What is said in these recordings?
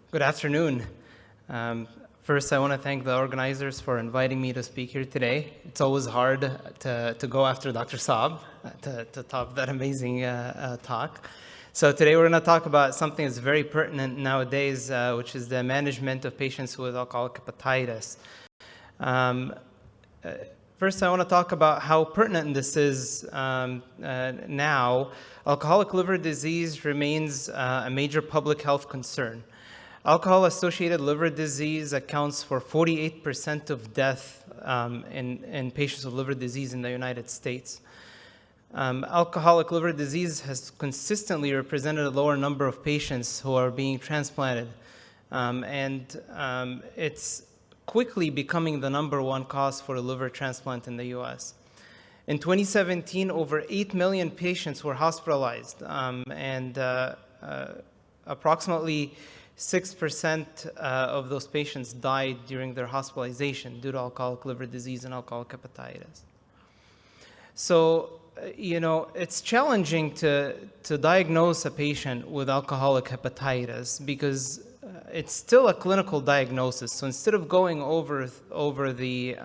Good afternoon. First, I want to thank the organizers for inviting me to speak here today. It's always hard to go after Dr. Saab to top that amazing talk. So today we're going to talk about something that's very pertinent nowadays, which is the management of patients with alcoholic hepatitis. First, I want to talk about how pertinent this is now. Alcoholic liver disease remains a major public health concern. Alcohol-associated liver disease accounts for 48% of death in patients with liver disease in the United States. Alcoholic liver disease has consistently represented a lower number of patients who are being transplanted, and it's quickly becoming the #1 cause for a liver transplant in the U.S. In 2017, over 8 million patients were hospitalized, and approximately 6% of those patients died during their hospitalization due to alcoholic liver disease and alcoholic hepatitis. So, it's challenging to diagnose a patient with alcoholic hepatitis because it's still a clinical diagnosis. So instead of going over the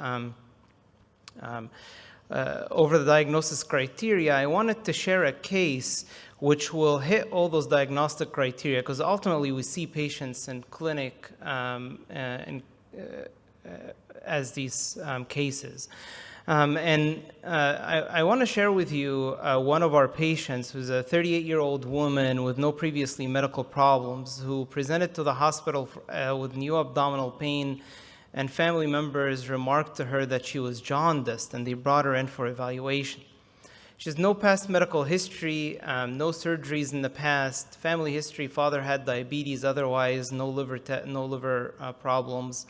diagnosis criteria, I wanted to share a case which will hit all those diagnostic criteria, because ultimately we see patients in clinic as these cases. I want to share with you one of our patients who's a 38-year-old woman with no previously medical problems who presented to the hospital with new abdominal pain, and family members remarked to her that she was jaundiced, and they brought her in for evaluation. She has no past medical history, no surgeries in the past, family history, father had diabetes, otherwise no liver problems,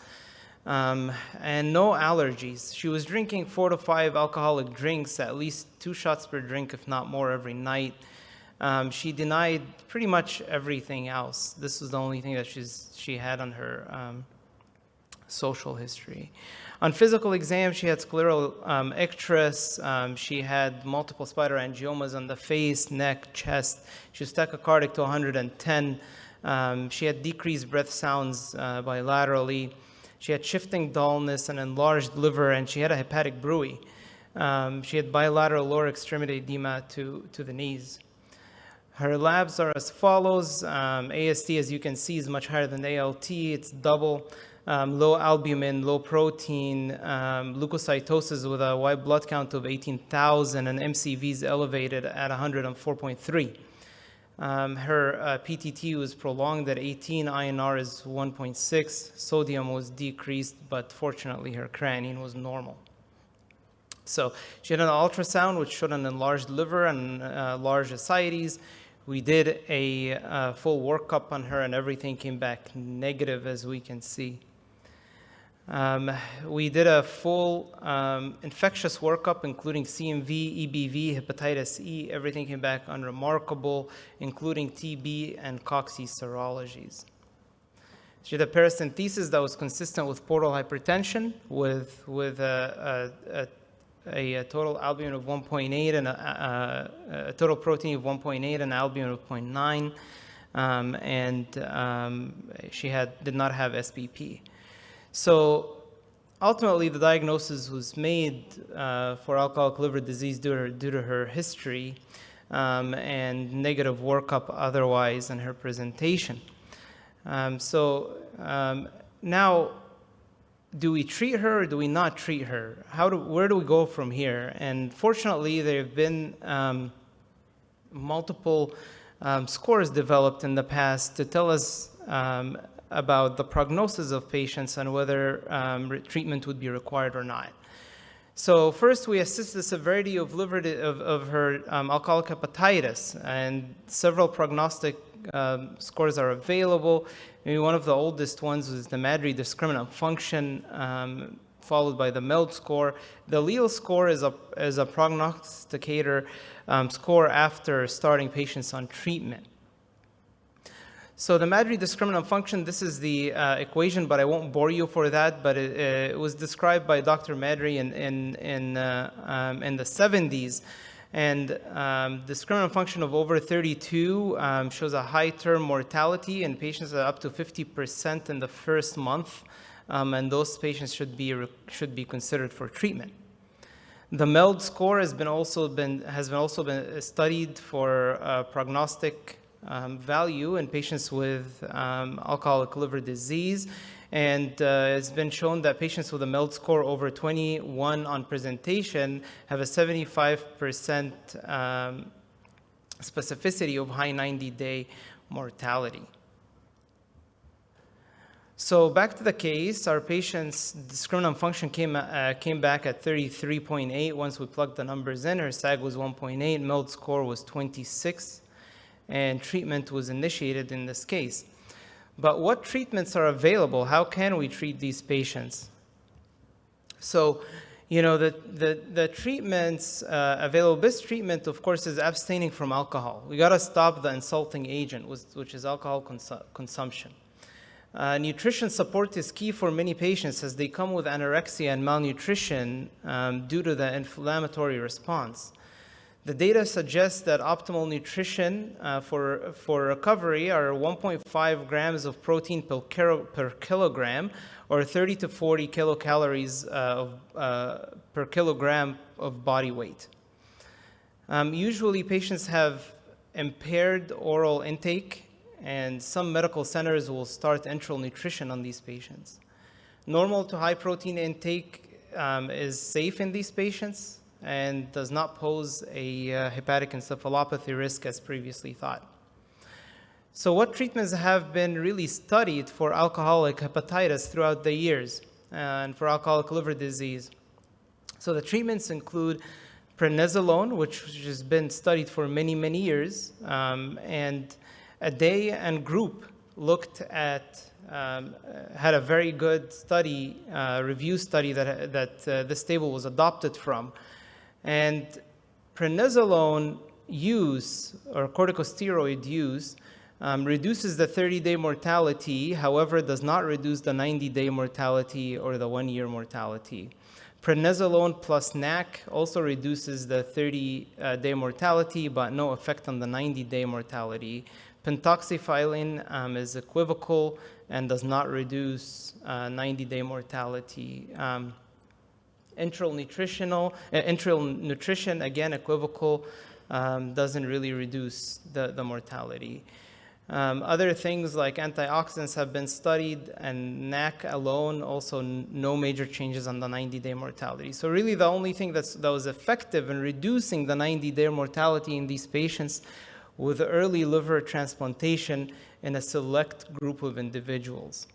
and no allergies. She was drinking 4 to 5 alcoholic drinks, at least 2 shots per drink, if not more, every night. She denied pretty much everything else. This was the only thing that she had on her social history. On physical exam, she had scleral icterus. She had multiple spider angiomas on the face, neck, chest. She was tachycardic to 110. She had decreased breath sounds bilaterally. She had shifting dullness and enlarged liver, and she had a hepatic bruit. She had bilateral lower extremity edema to the knees. Her labs are as follows. AST, as you can see, is much higher than ALT. It's double. Low albumin, low protein, leukocytosis with a white blood count of 18,000, and MCVs elevated at 104.3. Her PTT was prolonged at 18, INR is 1.6, sodium was decreased, but fortunately her creatinine was normal. So she had an ultrasound which showed an enlarged liver and large ascites. We did a full workup on her and everything came back negative, as we can see. We did a full infectious workup, including CMV, EBV, hepatitis E. Everything came back unremarkable, including TB and cocci serologies. She had a paracentesis that was consistent with portal hypertension, with a total albumin of 1.8 and a total protein of 1.8 and albumin of 0.9, and she did not have SBP. So ultimately, the diagnosis was made for alcoholic liver disease due to her history and negative workup otherwise in her presentation. Now, do we treat her or do we not treat her? Where do we go from here? And fortunately, there have been multiple scores developed in the past to tell us about the prognosis of patients and whether treatment would be required or not. So first, we assess the severity of her alcoholic hepatitis, and several prognostic scores are available. Maybe one of the oldest ones was the Maddrey discriminant function, followed by the MELD score. The allele score is a prognosticator score after starting patients on treatment. So the Maddrey discriminant function, this is the equation, but I won't bore you for that, but it was described by Dr. Maddrey in the 70s. And discriminant function of over 32 shows a high term mortality in patients that are up to 50% in the first month, and those patients should be considered for treatment. The MELD score has also been studied for prognostic value in patients with alcoholic liver disease, and it's been shown that patients with a MELD score over 21 on presentation have a 75% specificity of high 90-day mortality. So back to the case, our patient's discriminant function came back at 33.8 once we plugged the numbers in. Her SAG was 1.8, MELD score was 26, and treatment was initiated in this case. But what treatments are available? How can we treat these patients? So, the treatments available, best treatment, of course, is abstaining from alcohol. We got to stop the insulting agent, which is alcohol consumption. Nutrition support is key for many patients as they come with anorexia and malnutrition due to the inflammatory response. The data suggests that optimal nutrition for recovery are 1.5 grams of protein per kilogram, or 30 to 40 kilocalories per kilogram of body weight. Usually patients have impaired oral intake, and some medical centers will start enteral nutrition on these patients. Normal to high protein intake is safe in these patients and does not pose a hepatic encephalopathy risk as previously thought. So what treatments have been really studied for alcoholic hepatitis throughout the years and for alcoholic liver disease? So the treatments include prednisolone, which has been studied for many, many years, and Day and group looked at, had a very good study, review study that this table was adopted from. And prednisolone use, or corticosteroid use, reduces the 30-day mortality, however, does not reduce the 90-day mortality or the 1-year mortality. Prednisolone plus NAC also reduces the 30-day mortality, but no effect on the 90-day mortality. Pentoxophiline is equivocal and does not reduce 90-day mortality. Enteral nutrition, again, equivocal, doesn't really reduce the mortality. Other things like antioxidants have been studied, and NAC alone, also no major changes on the 90-day mortality. So really the only thing that was effective in reducing the 90-day mortality in these patients with early liver transplantation in a select group of individuals.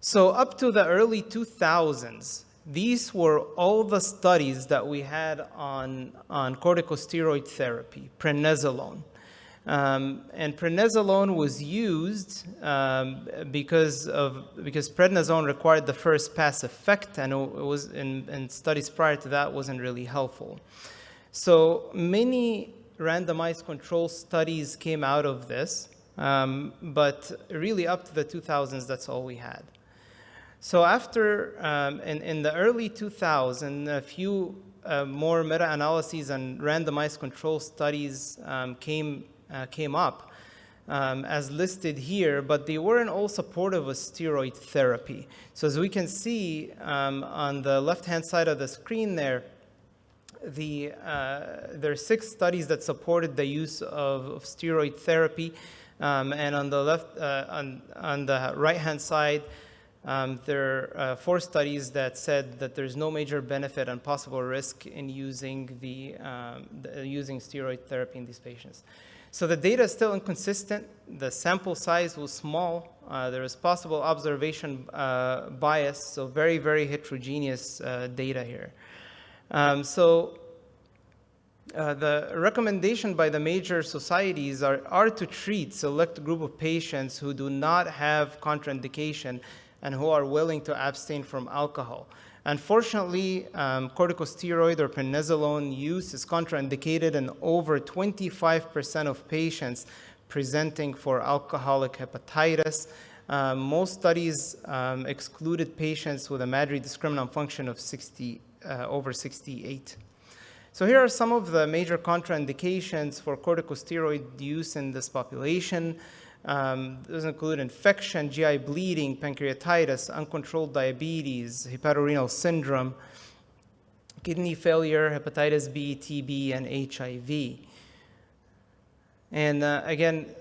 So up to the early 2000s, these were all the studies that we had on corticosteroid therapy, prednisolone. And prednisolone was used because prednisone required the first pass effect, and it was in studies prior to that wasn't really helpful. So many randomized control studies came out of this, but really up to the 2000s, that's all we had. So after, in the early 2000s, a few more meta-analyses and randomized control studies came up as listed here, but they weren't all supportive of steroid therapy. So as we can see on the left-hand side of the screen there, there are 6 studies that supported the use of steroid therapy, and on the left, on the right-hand side, there are 4 studies that said that there's no major benefit and possible risk in using using steroid therapy in these patients. So the data is still inconsistent. The sample size was small. There is possible observation bias, so very, very heterogeneous data here. The recommendation by the major societies are to treat select group of patients who do not have contraindication and who are willing to abstain from alcohol. Unfortunately, corticosteroid or prednisolone use is contraindicated in over 25% of patients presenting for alcoholic hepatitis. Most studies excluded patients with a Maddrey discriminant function of over 68. So here are some of the major contraindications for corticosteroid use in this population. Those include infection, GI bleeding, pancreatitis, uncontrolled diabetes, hepatorenal syndrome, kidney failure, hepatitis B, TB, and HIV. And again,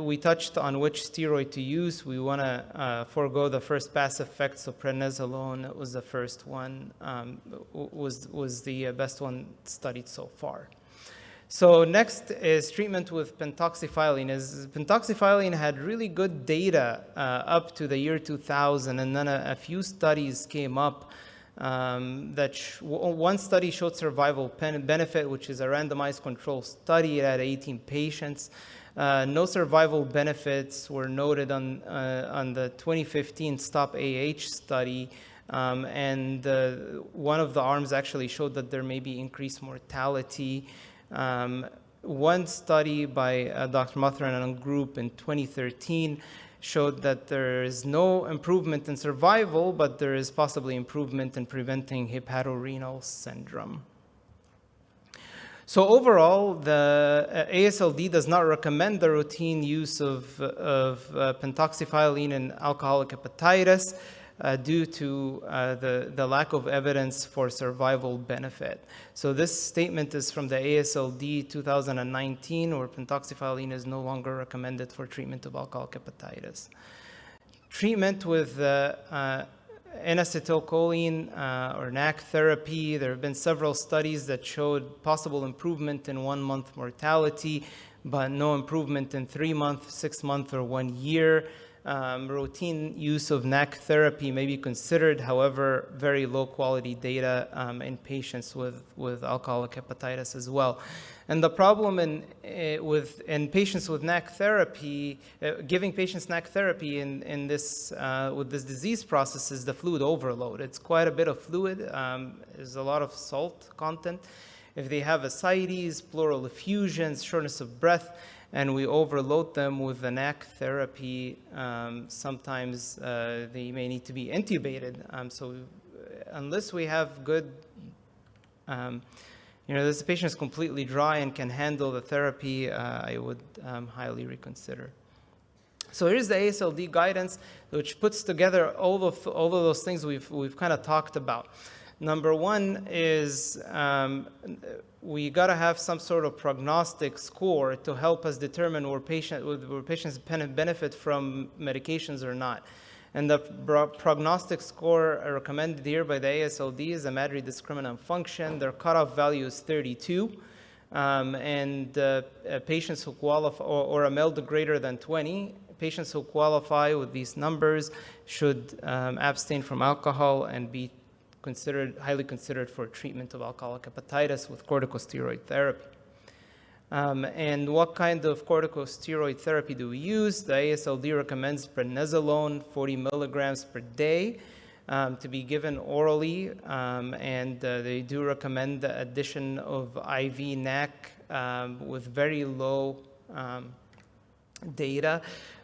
we touched on which steroid to use. We want to forego the first pass effect, so prednisolone was the first one, was the best one studied so far. So next is treatment with pentoxophiline. Pentoxophiline had really good data up to the year 2000, and then a few studies came up one study showed survival benefit, which is a randomized control study at 18 patients. No survival benefits were noted on the 2015 Stop AH study, and one of the arms actually showed that there may be increased mortality. One study by Dr. Mathran and a group in 2013 showed that there is no improvement in survival, but there is possibly improvement in preventing hepatorenal syndrome. So overall, the ASLD does not recommend the routine use of pentoxophiline in alcoholic hepatitis due to the lack of evidence for survival benefit. So this statement is from the ASLD 2019, where pentoxophiline is no longer recommended for treatment of alcoholic hepatitis. Treatment with N-acetylcholine or NAC therapy. There have been several studies that showed possible improvement in 1-month mortality, but no improvement in 3-month, 6-month, or 1 year. Routine use of NAC therapy may be considered, however, very low quality data in patients with alcoholic hepatitis as well. And the problem in patients with NAC therapy, giving patients NAC therapy in this with this disease process is the fluid overload. It's quite a bit of fluid. There's a lot of salt content. If they have ascites, pleural effusions, shortness of breath, and we overload them with the NAC therapy, sometimes they may need to be intubated. So unless we have good, this patient is completely dry and can handle the therapy, I would highly reconsider. So here's the ASLD guidance, which puts together all of those things we've kind of talked about. Number one is we got to have some sort of prognostic score to help us determine where patients benefit from medications or not. And the prognostic score recommended here by the ASLD is a Maddrey discriminant function. Their cutoff value is 32. Patients who qualify, or a MELD greater than 20, patients who qualify with these numbers should abstain from alcohol and be highly considered for treatment of alcoholic hepatitis with corticosteroid therapy. And what kind of corticosteroid therapy do we use? The ASLD recommends prednisolone 40 milligrams per day to be given orally, and they do recommend the addition of IV NAC with very low data,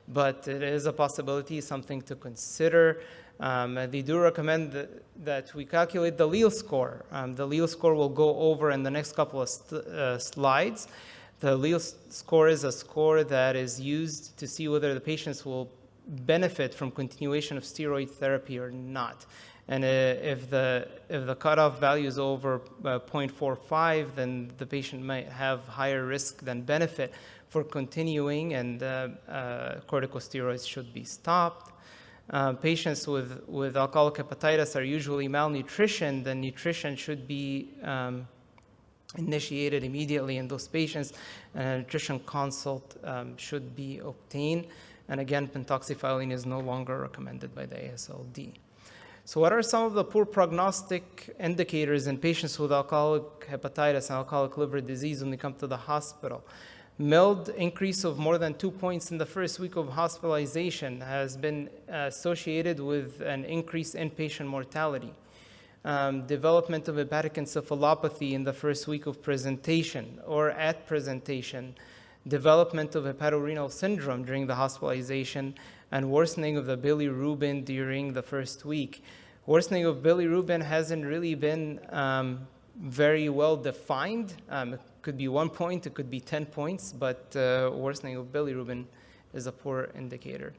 but it is a possibility, something to consider. They do recommend that we calculate the allele score. The allele score will go over in the next couple of slides. The allele score is a score that is used to see whether the patients will benefit from continuation of steroid therapy or not. And if the cutoff value is over 0.45, then the patient might have higher risk than benefit for continuing, and corticosteroids should be stopped. Patients with alcoholic hepatitis are usually malnutrition. The nutrition should be initiated immediately in those patients, and a nutrition consult should be obtained. And again, pentoxophiline is no longer recommended by the ASLD. So what are some of the poor prognostic indicators in patients with alcoholic hepatitis and alcoholic liver disease when they come to the hospital? MELD increase of more than 2 points in the first week of hospitalization has been associated with an increased inpatient mortality. Development of hepatic encephalopathy in the first week of presentation or at presentation. Development of hepatorenal syndrome during the hospitalization, and worsening of the bilirubin during the first week. Worsening of bilirubin hasn't really been very well defined. It could be 1 point, it could be 10 points, but worsening of bilirubin is a poor indicator.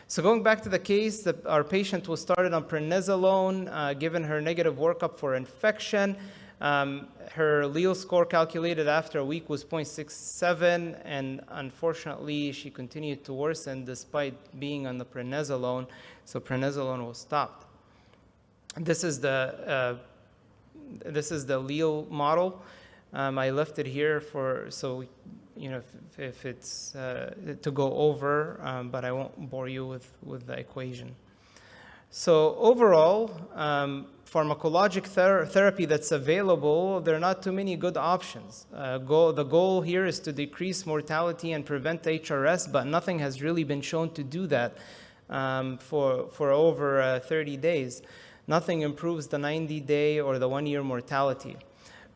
So going back to the case, our patient was started on prednisolone, given her negative workup for infection. Her allele score calculated after a week was 0.67, and unfortunately, she continued to worsen despite being on the prednisolone, so prednisolone was stopped. This is the allele model. I left it here so if it's to go over, but I won't bore you with the equation. So overall, pharmacologic therapy that's available, there are not too many good options. The goal here is to decrease mortality and prevent HRS, but nothing has really been shown to do that for over 30 days. Nothing improves the 90-day or the 1-year mortality.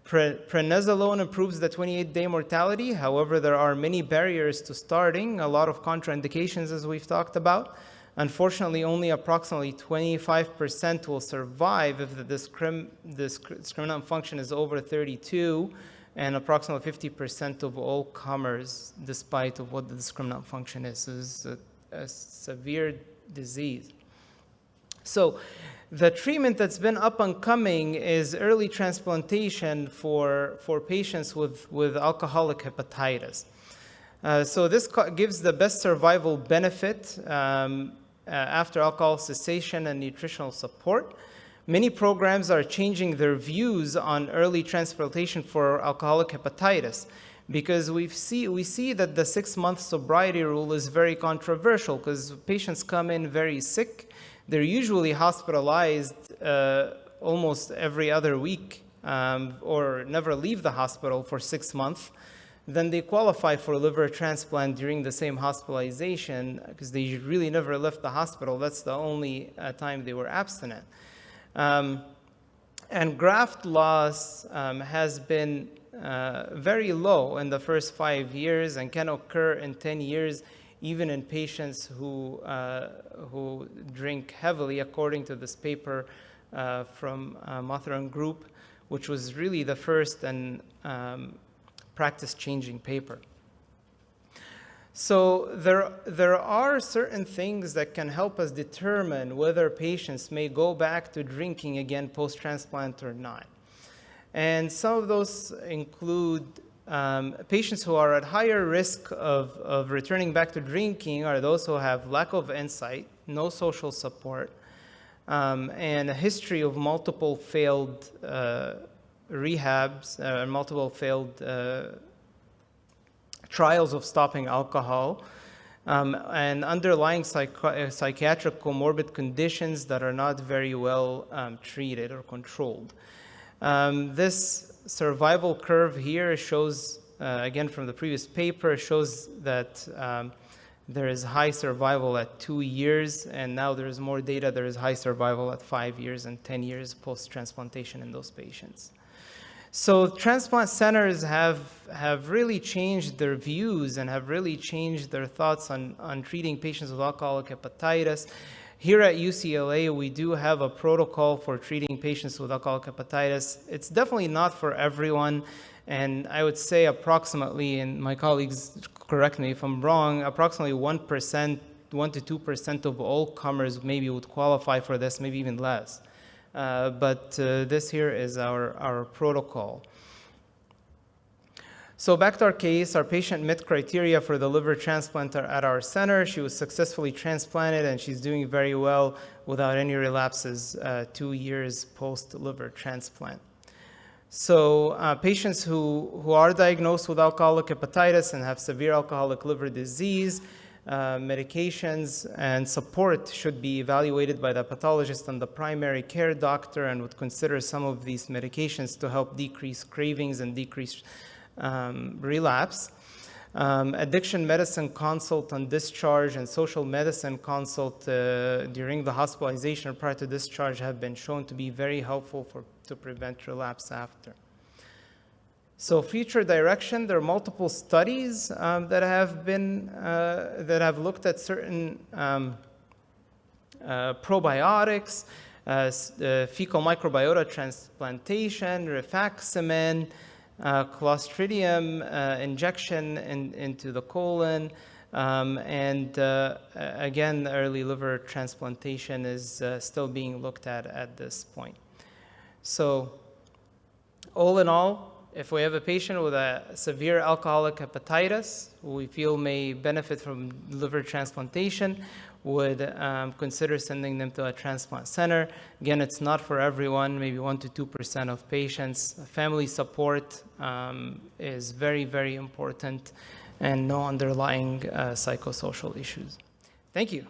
Prednisolone improves the 28-day mortality. However, there are many barriers to starting, a lot of contraindications as we've talked about. Unfortunately, only approximately 25% will survive if the discriminant function is over 32, and approximately 50% of all comers, despite of what the discriminant function is. So this is a severe disease. So the treatment that's been up and coming is early transplantation for patients with alcoholic hepatitis. So this gives the best survival benefit after alcohol cessation and nutritional support. Many programs are changing their views on early transplantation for alcoholic hepatitis because we see that the 6-month sobriety rule is very controversial because patients come in very sick. They're usually hospitalized almost every other week or never leave the hospital for 6 months. Then they qualify for liver transplant during the same hospitalization because they really never left the hospital. That's the only time they were abstinent. And graft loss has been very low in the first 5 years and can occur in 10 years, even in patients who drink heavily, according to this paper from Matheran Group, which was really the first and practice-changing paper. So there are certain things that can help us determine whether patients may go back to drinking again post-transplant or not. And some of those include patients who are at higher risk of returning back to drinking are those who have lack of insight, no social support, and a history of multiple failed rehabs, multiple failed trials of stopping alcohol, and underlying psychiatric comorbid conditions that are not very well treated or controlled. This survival curve here shows, again from the previous paper, shows that there is high survival at 2 years, and now there is more data, there is high survival at 5 years and 10 years post-transplantation in those patients. So transplant centers have really changed their views and have really changed their thoughts on treating patients with alcoholic hepatitis. Here at UCLA, we do have a protocol for treating patients with alcoholic hepatitis. It's definitely not for everyone, and I would say approximately, and my colleagues correct me if I'm wrong, approximately 1% to 2% of all comers maybe would qualify for this, maybe even less. But this here is our protocol. So back to our case, our patient met criteria for the liver transplant at our center. She was successfully transplanted, and she's doing very well without any relapses 2 years post-liver transplant. So patients who are diagnosed with alcoholic hepatitis and have severe alcoholic liver disease, medications and support should be evaluated by the pathologist and the primary care doctor, and would consider some of these medications to help decrease cravings and decrease relapse. Addiction medicine consult on discharge and social medicine consult during the hospitalization or prior to discharge have been shown to be very helpful to prevent relapse after. So future direction, there are multiple studies that have looked at certain probiotics fecal microbiota transplantation, rifaximin, Clostridium injection into the colon, and again, early liver transplantation is still being looked at this point. So all in all, if we have a patient with a severe alcoholic hepatitis who we feel may benefit from liver transplantation, would consider sending them to a transplant center. Again, it's not for everyone, maybe 1 to 2% of patients. Family support is very, very important, and no underlying psychosocial issues. Thank you.